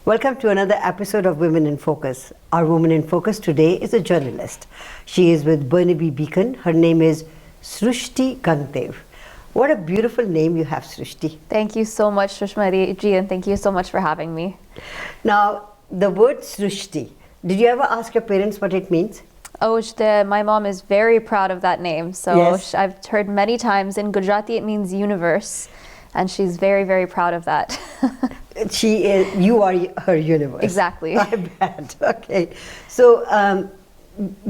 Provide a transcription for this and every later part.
Welcome to another episode of Women in Focus. Our woman in focus today is a journalist. She is with Burnaby Beacon. Her name is Srushti Gangdev. What a beautiful name you have, Srushti. Thank you so much, Shushma ji, and thank you so much for having me. Now, the word Srushti, did you ever ask your parents what it means? Oh, my mom is very proud of that name. So Yes. I've heard many times in Gujarati it means universe, and she's very, very proud of that. You are her universe. Exactly. I bet. Okay. So,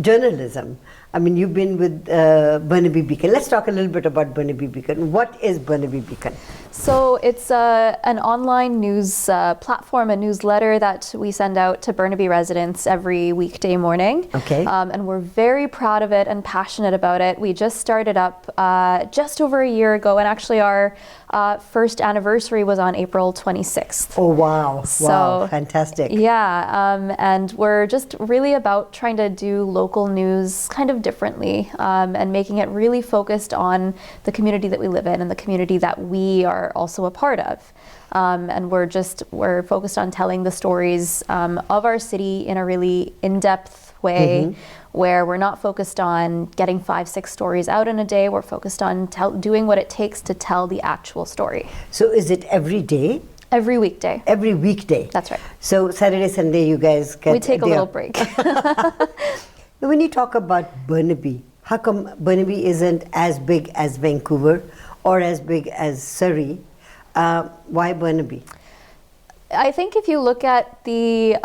journalism. I mean, you've been with Burnaby Beacon. Let's talk a little bit about Burnaby Beacon. What is Burnaby Beacon? So it's an online news platform, a newsletter that we send out to Burnaby residents every weekday morning. Okay. And we're very proud of it and passionate about it. We just started up just over a year ago, and actually our first anniversary was on April 26th. Oh, wow. Wow. So, fantastic. Yeah, and we're just really about trying to do local news kind of differently, and making it really focused on the community that we live in and the community that we are also a part of. And we're focused on telling the stories of our city in a really in-depth way, where we're not focused on getting 5-6 stories out in a day. We're focused on doing what it takes to tell the actual story. So is it every day? Every weekday. Every weekday? That's right. So Saturday, Sunday, you guys get... We take a little break. When you talk about Burnaby, how come Burnaby isn't as big as Vancouver or as big as Surrey? Why Burnaby? I think if you look at the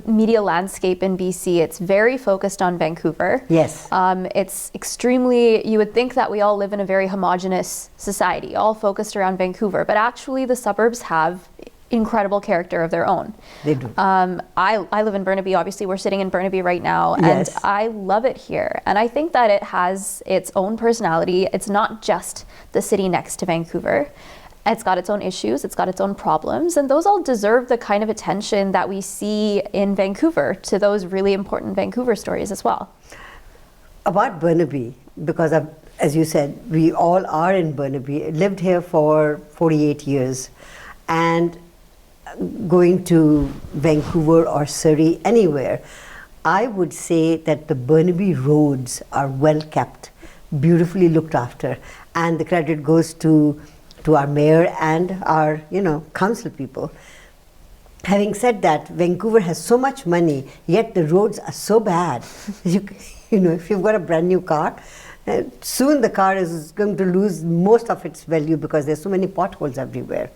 media landscape in BC, it's very focused on Vancouver. Yes. It's extremely, you would think that we all live in a very homogenous society, all focused around Vancouver, but actually the suburbs have incredible character of their own. They do. I live in Burnaby. Obviously, we're sitting in Burnaby right now, Yes. and I love it here. And I think that it has its own personality. It's not just the city next to Vancouver. It's got its own issues, it's got its own problems, and those all deserve the kind of attention that we see in Vancouver to those really important Vancouver stories as well. About Burnaby, because as you said, we all are in Burnaby, lived here for 48 years, and going to Vancouver or Surrey, anywhere, I would say that the Burnaby roads are well kept, beautifully looked after, and the credit goes to our mayor and our, council people. Having said that, Vancouver has so much money, yet the roads are so bad. If you've got a brand new car, soon the car is going to lose most of its value because there's so many potholes everywhere.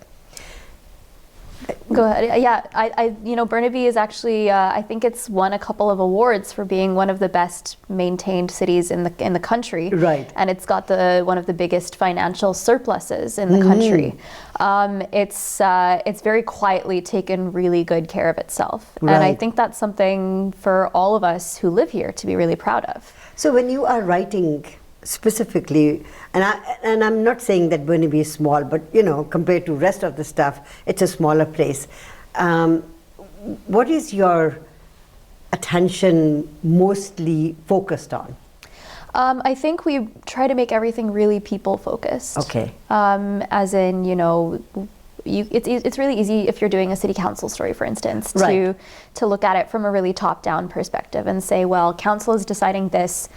Go ahead. Yeah, Burnaby is actually, I think it's won a couple of awards for being one of the best maintained cities in the country. Right. And it's got one of the biggest financial surpluses in the country. It's very quietly taken really good care of itself. Right. And I think that's something for all of us who live here to be really proud of. So when you are writing specifically, and I'm not saying that Burnaby is small, but compared to rest of the stuff, it's a smaller place. What is your attention mostly focused on? I think we try to make everything really people focused. Okay. As in, it's really easy if you're doing a city council story, for instance, Right. to look at it from a really top-down perspective and say, well, council is deciding this,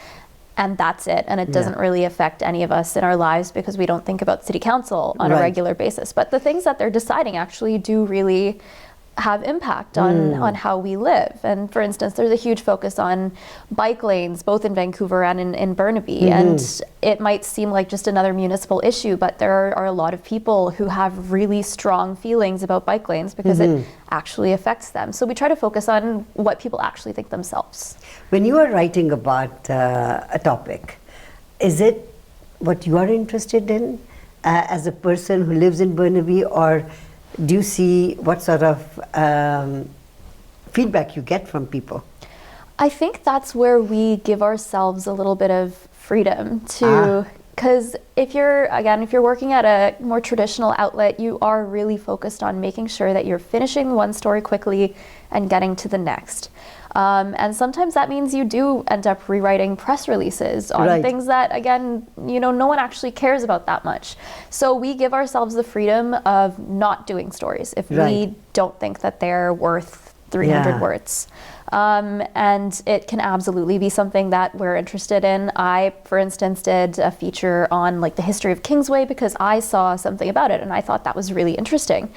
and that's it, and it doesn't really affect any of us in our lives because we don't think about city council on a Right. regular basis. But the things that they're deciding actually do really have impact on how we live. And for instance, there's a huge focus on bike lanes, both in Vancouver and in Burnaby. And it might seem like just another municipal issue, but there are a lot of people who have really strong feelings about bike lanes because it actually affects them. So we try to focus on what people actually think themselves. When you are writing about a topic, is it what you are interested in as a person who lives in Burnaby, or do you see what sort of feedback you get from people? I think that's where we give ourselves a little bit of freedom to Because if you're working at a more traditional outlet, you are really focused on making sure that you're finishing one story quickly and getting to the next. And sometimes that means you do end up rewriting press releases on things that, again, no one actually cares about that much. So we give ourselves the freedom of not doing stories if we don't think that they're worth 300 words. And it can absolutely be something that we're interested in. I, for instance, did a feature on the history of Kingsway because I saw something about it and I thought that was really interesting.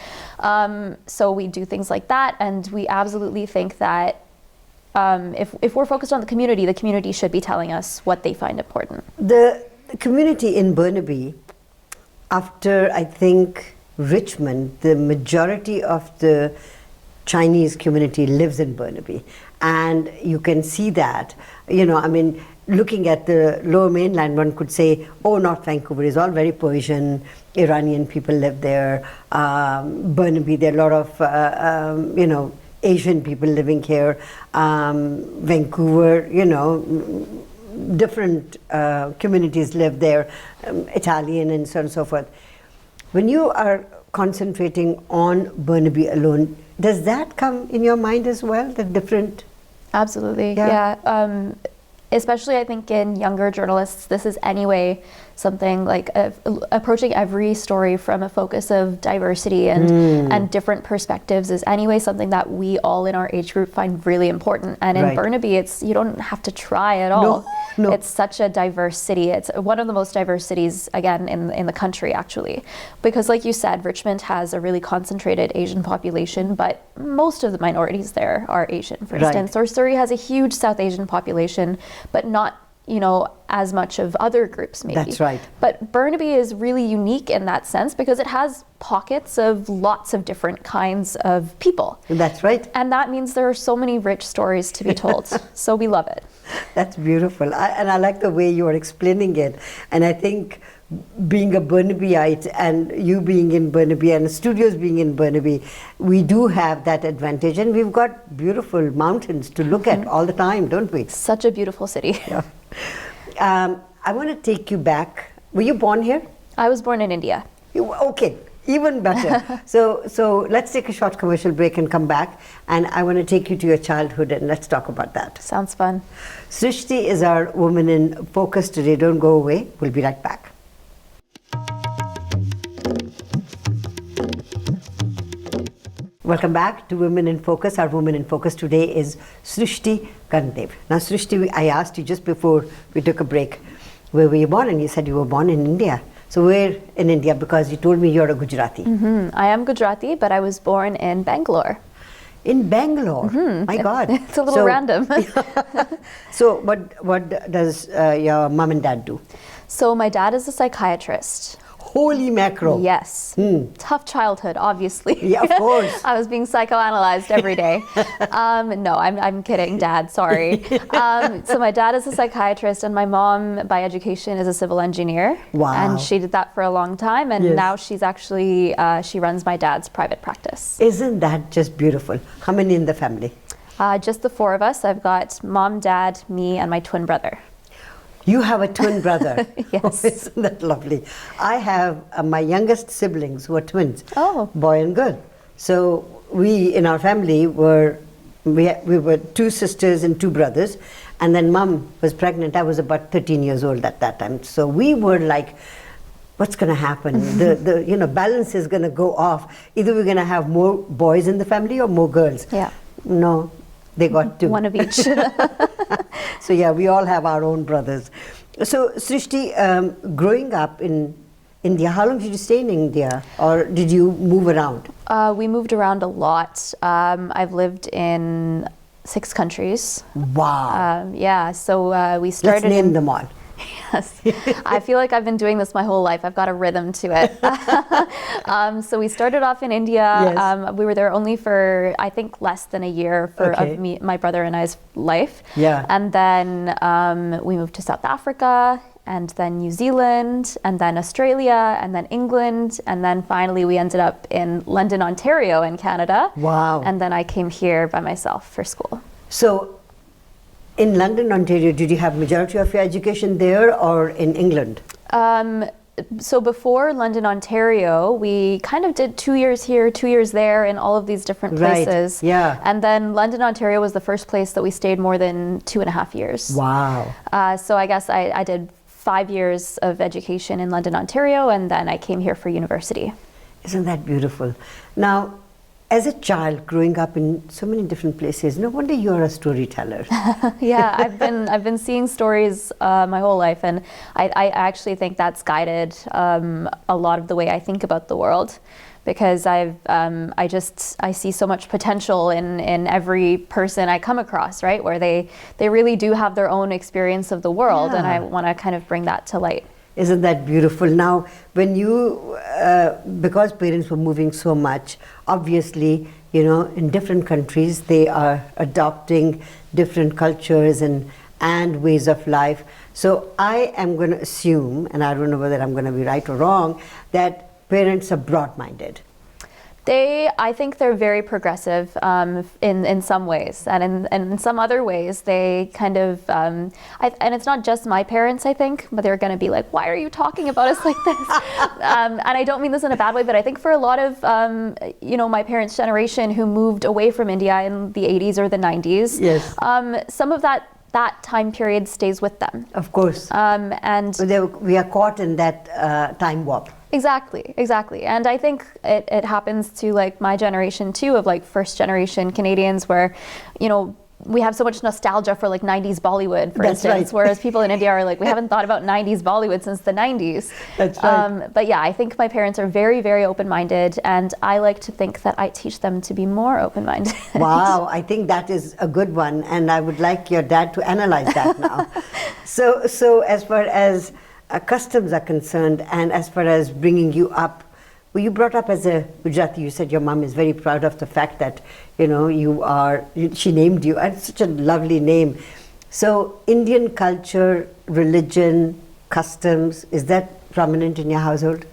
So we do things like that, and we absolutely think that if we're focused on the community should be telling us what they find important. The community in Burnaby, after I think Richmond, the majority of the Chinese community lives in Burnaby, and you can see that. Looking at the Lower Mainland, one could say, oh, North Vancouver is all very Persian, Iranian people live there. Burnaby, there are a lot of Asian people living here. Vancouver, different communities live there, Italian and so on and so forth. When you are concentrating on Burnaby alone, does that come in your mind as well, the different? Absolutely, yeah. Especially I think in younger journalists, this is anyway something like approaching every story from a focus of diversity and different perspectives is anyway something that we all in our age group find really important. And in Burnaby, you don't have to try at all. No. It's such a diverse city. It's one of the most diverse cities, again, in the country, actually. Because like you said, Richmond has a really concentrated Asian population, but most of the minorities there are Asian, for instance. Or Surrey has a huge South Asian population, but not as much of other groups maybe. That's right. But Burnaby is really unique in that sense because it has pockets of lots of different kinds of people. That's right. And that means there are so many rich stories to be told. So we love it. That's beautiful. And I like the way you are explaining it. And I think being a Burnabyite and you being in Burnaby and the studios being in Burnaby, we do have that advantage. And we've got beautiful mountains to look at all the time, don't we? Such a beautiful city. Yeah. I want to take you back. Were you born here? I was born in India. Okay, even better. So let's take a short commercial break and come back. And I want to take you to your childhood and let's talk about that. Sounds fun. Srushti is our Woman in Focus today. Don't go away. We'll be right back. Welcome back to Women in Focus. Our Woman in Focus today is Srushti Gangdev. Now, Srushti, I asked you just before we took a break, where were you born? And you said you were born in India. So where in India? Because you told me you're a Gujarati. I am Gujarati, but I was born in Bangalore. In Bangalore? My God. It's a little random. So what does your mom and dad do? So my dad is a psychiatrist. Holy mackerel. Yes. Tough childhood, obviously. Yeah, of course. I was being psychoanalyzed every day. No, I'm kidding, Dad. Sorry. So my dad is a psychiatrist and my mom, by education, is a civil engineer. Wow. And she did that for a long time. And now she's actually, she runs my dad's private practice. Isn't that just beautiful? How many in the family? Just the four of us. I've got mom, dad, me, and my twin brother. You have a twin brother. Yes. Oh, isn't that lovely? I have my youngest siblings who are twins, boy and girl. So we in our family we were two sisters and two brothers, and then mom was pregnant. I was about 13 years old at that time. So we were like, what's going to happen? The balance is going to go off. Either we're going to have more boys in the family or more girls. Yeah. No. They got two. One of each. So yeah, we all have our own brothers. So Srushti, growing up in India, how long did you stay in India, or did you move around? We moved around a lot. I've lived in 6 countries. Wow. Yeah, so we started. Let's name them all. Yes. I feel like I've been doing this my whole life. I've got a rhythm to it. So we started off in India. Yes. We were there only for, I think, less than a year of my brother and I's life. Yeah. And then we moved to South Africa, and then New Zealand, and then Australia, and then England, and then finally we ended up in London, Ontario in Canada. Wow. And then I came here by myself for school. So in London, Ontario, did you have majority of your education there or in England? So before London, Ontario, we kind of did 2 years here, 2 years there in all of these different places. Right. Yeah. And then London, Ontario was the first place that we stayed more than 2.5 years. Wow. So I guess I did 5 years of education in London, Ontario, and then I came here for university. Isn't that beautiful? Now, as a child growing up in so many different places, no wonder you're a storyteller. Yeah, I've been seeing stories my whole life, and I actually think that's guided a lot of the way I think about the world, because I see so much potential in every person I come across, right? Where they really do have their own experience of the world, and I want to kind of bring that to light. Isn't that beautiful? Now, when you, because parents were moving so much, obviously, you know, in different countries, they are adopting different cultures and ways of life. So I am going to assume, and I don't know whether I'm going to be right or wrong, that parents are broad-minded. I think they're very progressive in some ways, and in some other ways they kind of, and it's not just my parents, I think, but they're going to be like, why are you talking about us like this? And I don't mean this in a bad way, but I think for a lot of, my parents' generation who moved away from India in the 80s or the 90s, yes. Some of that time period stays with them. Of course. And we are caught in that time warp. Exactly. And I think it happens to like my generation too, of like first generation Canadians, where, you know, we have so much nostalgia for like 90s Bollywood, for That's instance, right. whereas people in India are like, we haven't thought about 90s Bollywood since the 90s. That's right. But yeah, I think my parents are very, very open-minded, and I like to think that I teach them to be more open-minded. Wow, I think that is a good one, and I would like your dad to analyze that now. So as far as customs are concerned, and as far as bringing you up, were you brought up as a Gujarati? You said your mom is very proud of the fact that, you know, she named you, and it's such a lovely name. So Indian culture, religion, customs, is that prominent in your household?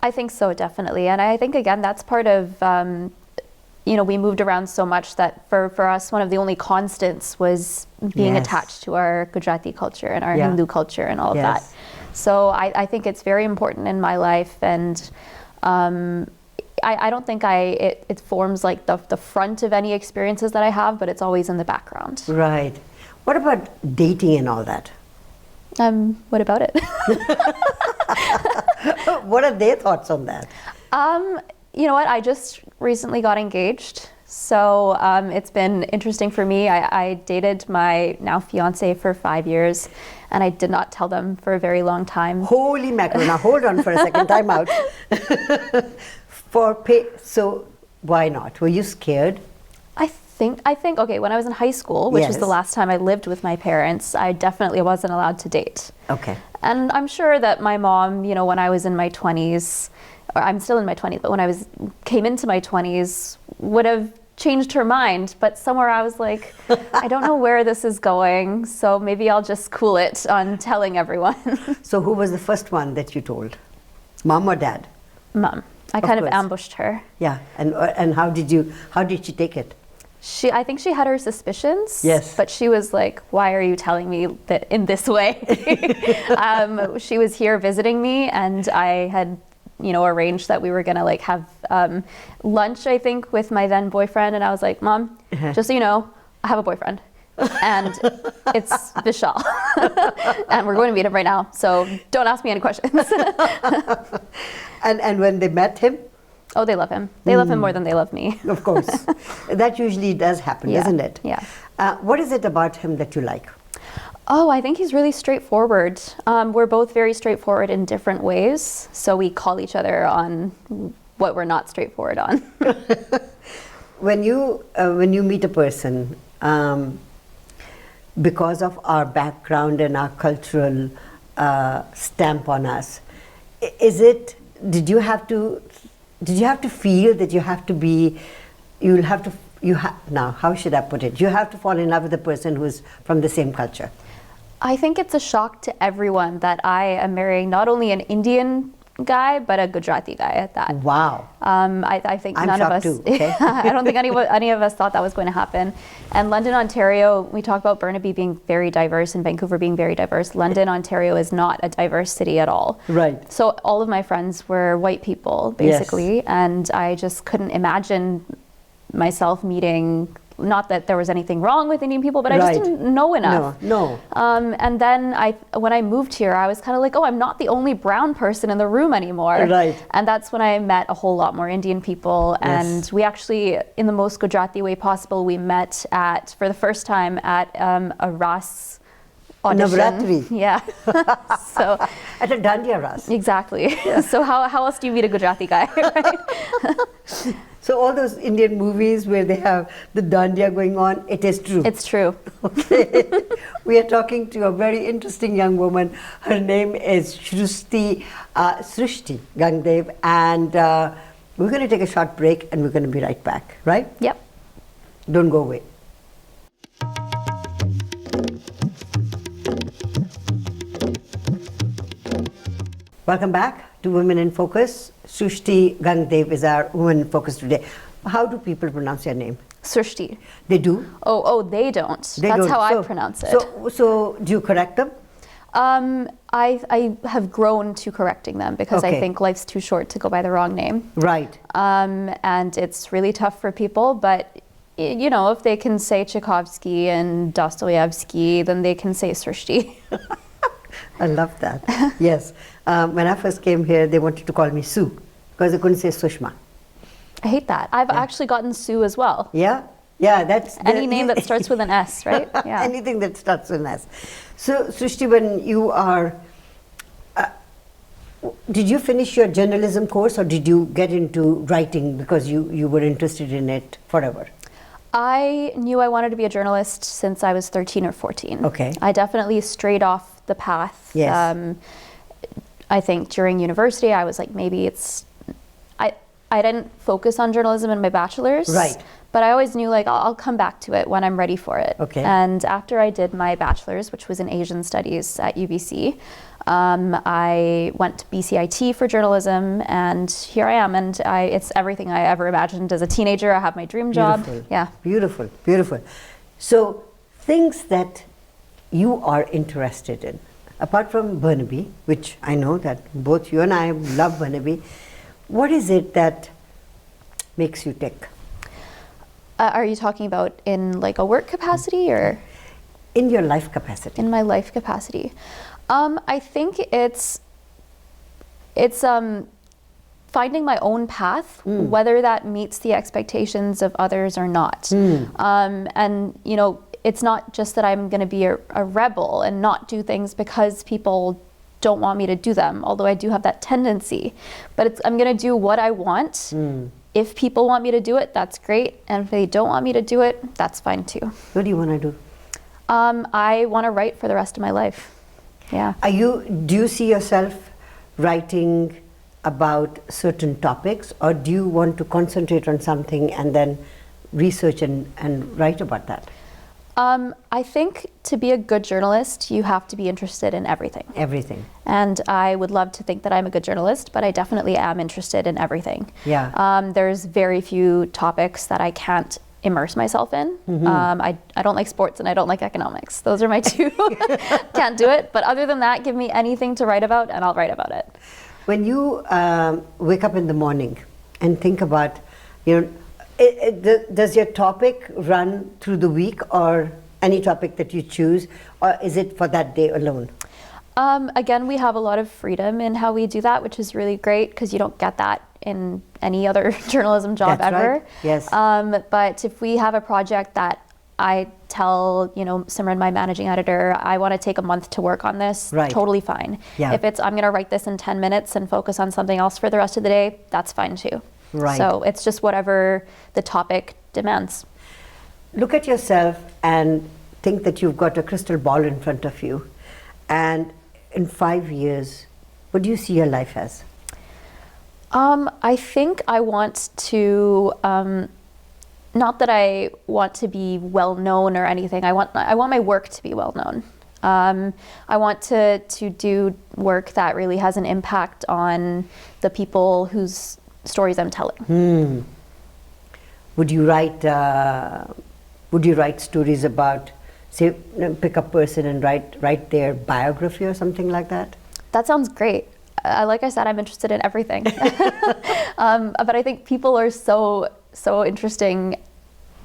I think so, definitely. And I think, again, that's part of, we moved around so much that for us, one of the only constants was being Yes. attached to our Gujarati culture and our Yeah. Hindu culture and all of Yes. that. So I think it's very important in my life, and I don't think it forms like the front of any experiences that I have, but it's always in the background. Right. What about dating and all that? What about it? What are their thoughts on that? You know what? I just recently got engaged. So it's been interesting for me. I dated my now fiance for 5 years, and I did not tell them for a very long time. Holy mackerel! Now hold on for a second. Time out. So why not? Were you scared? I think okay, when I was in high school, which was Yes. the last time I lived with my parents, I definitely wasn't allowed to date. Okay. And I'm sure that my mom, you know, when I was in my 20s, or I'm still in my 20s, but when I came into my 20s, would have changed her mind. But somewhere I was like, I don't know where this is going, so maybe I'll just cool it on telling everyone. So who was the first one that you told? Mom or dad? Mom. I kind of course. ambushed her. Yeah. And how did she take it? I think she had her suspicions. Yes. But she was like, why are you telling me that in this way? She was here visiting me, and I had, you know, arranged that we were gonna like have lunch, I think, with my then boyfriend, and I was like, Mom, just so you know, I have a boyfriend, and it's Vishal, and we're going to meet him right now, so don't ask me any questions. And when they met him? Oh, they love him. They love him more than they love me. Of course. That usually does happen, Yeah, doesn't it? yeah. What is it about him that you like? Oh, I think he's really straightforward. We're both very straightforward in different ways, so we call each other on what we're not straightforward on. When you meet a person, because of our background and our cultural stamp on us, did you have to feel that you have to be, now how should I put it? You have to fall in love with a person who's from the same culture. I think it's a shock to everyone that I am marrying not only an Indian guy, but a Gujarati guy at that. Wow. I think I'm none of shocked us, too, okay? I don't think any of us thought that was going to happen. And London, Ontario, we talk about Burnaby being very diverse and Vancouver being very diverse. London, Ontario is not a diverse city at all. Right. So all of my friends were white people, basically, Yes. and I just couldn't imagine myself meeting, not that there was anything wrong with Indian people, but I Right. just didn't know enough. No. And then when I moved here, I was kind of like, oh, I'm not the only brown person in the room anymore. Right. And that's when I met a whole lot more Indian people. Yes. And we actually, in the most Gujarati way possible, we met for the first time at a Ras audition. Navratri. Yeah. So At a Dandiya Ras. exactly. So how else do you meet a Gujarati guy, right? So all those Indian movies where they have the Dandiya going on, it is true. It's true. Okay. We are talking to a very interesting young woman. Her name is Srushti Gangdev, and we're going to take a short break and we're going to be right back, right? Yep. Don't go away. Welcome back to Women in Focus. Srushti Gangdev is our Women in Focus today. How do people pronounce your name? Srushti. They do? Oh, they don't. They That's don't. how So- I pronounce it. So do you correct them? I have grown to correcting them because I Okay. think life's too short to go by the wrong name. Right. And it's really tough for people, but you know, if they can say Tchaikovsky and Dostoevsky, then they can say Srushti. I love that. Yes. When I first came here, they wanted to call me Sue because they couldn't say Sushma. I hate that. I've actually gotten Sue as well. Yeah? Yeah, that's... Any name that starts with an S, right? Yeah. Anything that starts with an S. So, Srushti, when you are... did you finish your journalism course or did you get into writing because you were interested in it forever? I knew I wanted to be a journalist since I was 13 or 14. Okay. I definitely strayed off the path. Yes. I think during university, I was like, maybe it's... I didn't focus on journalism in my bachelor's. Right. But I always knew, like, I'll come back to it when I'm ready for it. Okay. And after I did my bachelor's, which was in Asian Studies at UBC, I went to BCIT for journalism, and here I am. And it's everything I ever imagined as a teenager. I have my dream job. Beautiful. Yeah. Beautiful, beautiful. So, things that you are interested in, apart from Burnaby, which I know that both you and I love Burnaby, what is it that makes you tick? Are you talking about in like a work capacity or? In your life capacity. In my life capacity. I think it's finding my own path, whether that meets the expectations of others or not. And you know, it's not just that I'm going to be a rebel and not do things because people don't want me to do them, although I do have that tendency. But I'm going to do what I want. If people want me to do it, that's great. And if they don't want me to do it, that's fine too. What do you want to do? I want to write for the rest of my life. Yeah. Do you see yourself writing about certain topics, or do you want to concentrate on something and then research and write about that? I think to be a good journalist, you have to be interested in everything. Everything. And I would love to think that I'm a good journalist, but I definitely am interested in everything. Yeah. There's very few topics that I can't immerse myself in. I don't like sports and I don't like economics. Those are my two. Can't do it. But other than that, give me anything to write about and I'll write about it. When you wake up in the morning and think about, does your topic run through the week or any topic that you choose, or is it for that day alone? Again, we have a lot of freedom in how we do that, which is really great because you don't get that in any other journalism job That's ever. right. Yes. But if we have a project that I tell, Simran, my managing editor, I want to take a month to work on this, Right. totally fine. Yeah. If it's, I'm going to write this in 10 minutes and focus on something else for the rest of the day, that's fine too. Right. So it's just whatever the topic demands. Look at yourself and think that you've got a crystal ball in front of you, and in 5 years, what do you see your life as? I think I want to, not that I want to be well known or anything. I want my work to be well known. I want to do work that really has an impact on the people whose stories I'm telling. Would you write stories about, say, pick a person and write their biography or something like that? That sounds great. Like I said, I'm interested in everything. But I think people are so interesting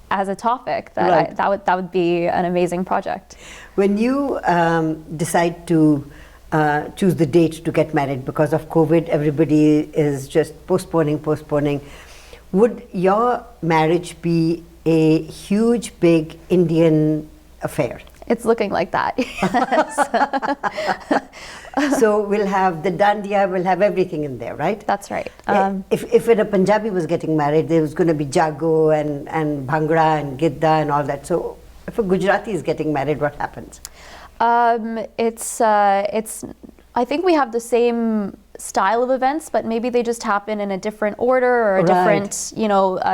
as a topic that that would be an amazing project. When you decide to choose the date to get married, because of COVID, everybody is just postponing. Would your marriage be a huge, big Indian affair? It's looking like that. Yes. So we'll have the dandiya, we'll have everything in there, right? That's right. If a Punjabi was getting married, there was going to be jago and bhangra and gidda and all that. So if a Gujarati is getting married, what happens? It's I think we have the same style of events, but maybe they just happen in a different order or a different,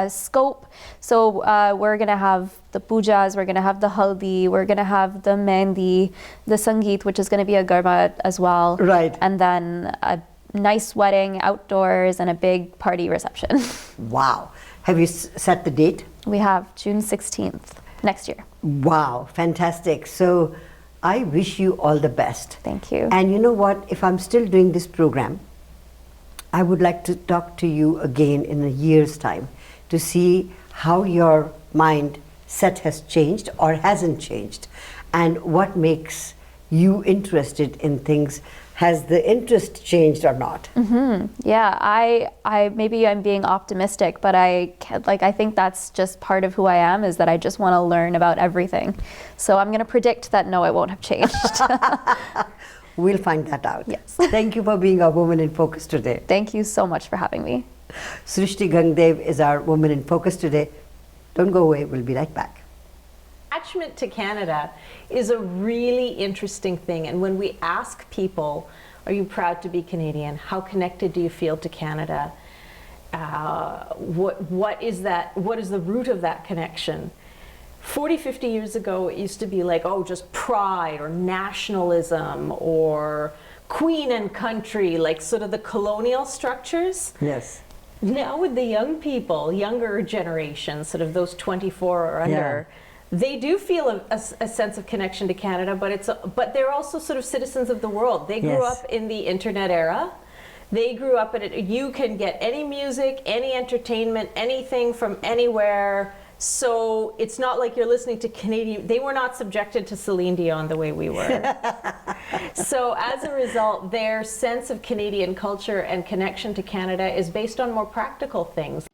scope. So we're gonna have the pujas, we're gonna have the haldi, we're gonna have the mehndi, the sangeet, which is gonna be a garba as well. Right. And then a nice wedding outdoors and a big party reception. Wow. Have you set the date? We have June 16th next year. Wow, fantastic. So I wish you all the best. Thank you. And you know what? If I'm still doing this program, I would like to talk to you again in a year's time to see how your mindset has changed or hasn't changed, and what makes you interested in things. Has the interest changed or not? Yeah, I maybe I'm being optimistic, but I think that's just part of who I am, is that I just want to learn about everything. So I'm going to predict that no, it won't have changed. We'll find that out. Yes. Thank you for being our Woman in Focus today. Thank you so much for having me. Srushti Gangdev is our Woman in Focus today. Don't go away, we'll be right back. Attachment to Canada is a really interesting thing, and when we ask people, are you proud to be Canadian? How connected do you feel to Canada? What is that? What is the root of that connection? 40, 50 years ago, it used to be like, oh, just pride or nationalism or queen and country, like sort of the colonial structures. Yes. Now with the young people, younger generations, sort of those 24 or under, they do feel a sense of connection to Canada, but they're also sort of citizens of the world. They grew up in the internet era. They grew up in it. You can get any music, any entertainment, anything from anywhere. So it's not like you're listening to Canadian. They were not subjected to Celine Dion the way we were. So as a result, their sense of Canadian culture and connection to Canada is based on more practical things.